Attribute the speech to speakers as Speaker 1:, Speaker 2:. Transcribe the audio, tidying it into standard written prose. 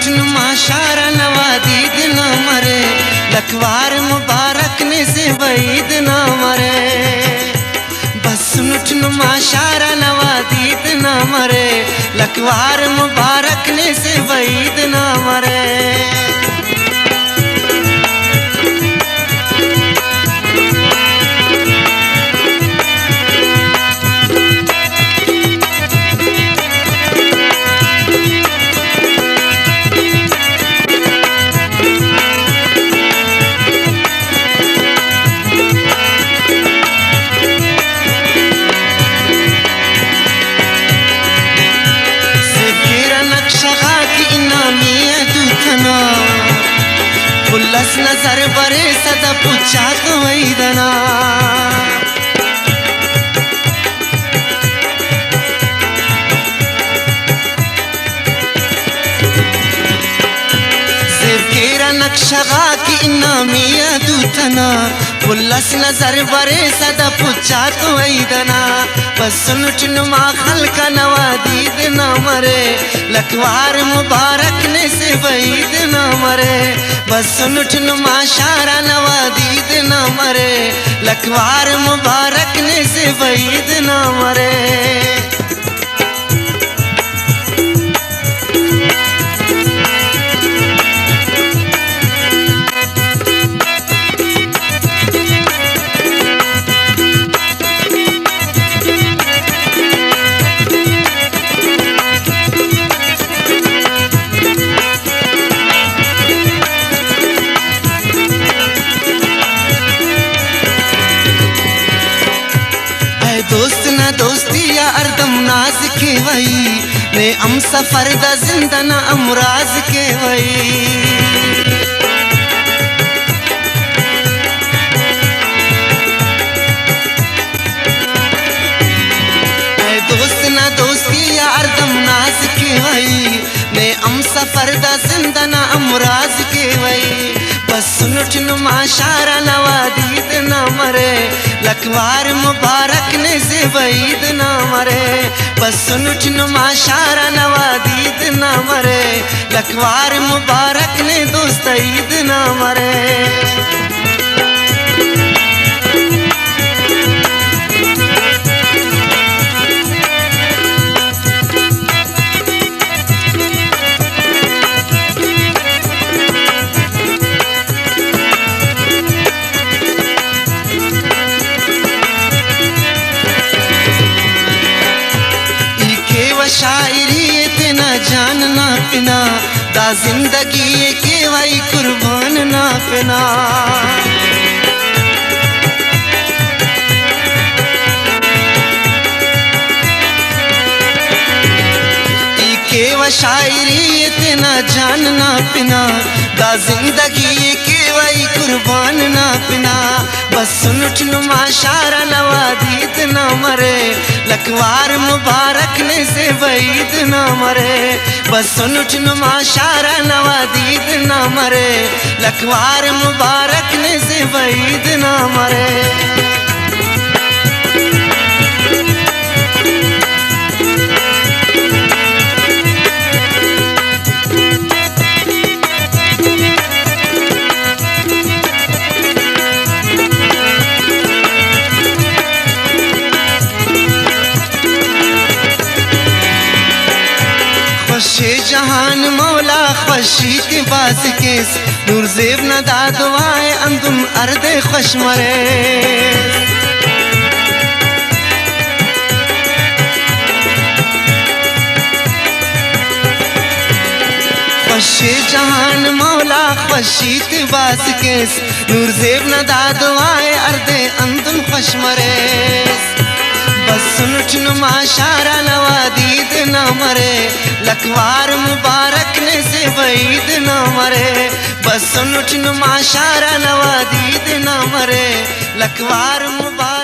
Speaker 1: नुमा शारा नवादीद न मरे, लखवार मुबारक ने से वईद न मरे। बस नुमा शारा नवादीद न मरे, लखवार मुबारक ने से वईद न मरे। पुलस नजर बरे सदा पुछा वैदना, जेबकेरा नक्शगा की इनामिया दूतना। पुलस नजर बरे सदा पुछा वैदना, बस नुमा खलका नवादीद न मरे, लखवार मुबारक ने से वईद न मरे। बस नुमा शारा नवादीद न मरे, लखवार मुबारक ने से वईद न मरे। दोस्त ना दोस्ती या अर्दम नाज के वही ने अम सफर दा जिंदा ना अमराज के वही। दोस्त ना दोस्ती या अर्दम नाज के वही ने अम सफर दा जिंदा ना अमराज के वही। बस नुमा शारा नवादीद न मरे, लखवार मुबारक ने से वईद न मरे। बस नुमा शारा नवादीद न मरे, लखवार मुबारक ने दोस्त ईद न मरे। शायरी तेना जान ना पिना, दा जिंदगी के वाई कुर्बान ना पिना। के व शायरी तेना जान ना पिना, दा जिंदगी के वाई कुर्बान ना पिना। बस नुमा शारा नवादीद न मरे, लखवार मुबारक ने से वईद न मरे। बस नुमा शारा नवादीद न मरे, लखवार मुबारक ने से वईद न मरे। खुशे जहान मौला खुशी के बाज केस, नूर जेब न दादवाए अंदुम अर्दे खुश मरे। खुशे जहान मौला खुशी के बाज केस, नूर जेब न दादवाए अर्दे अंदुम खुश मरे। बस नुमा शारा नवादीद न मरे, लखवार मुबारक ने से वईद न मरे। बस नुमा शारा नवादीद न मरे, लखवार मुबारक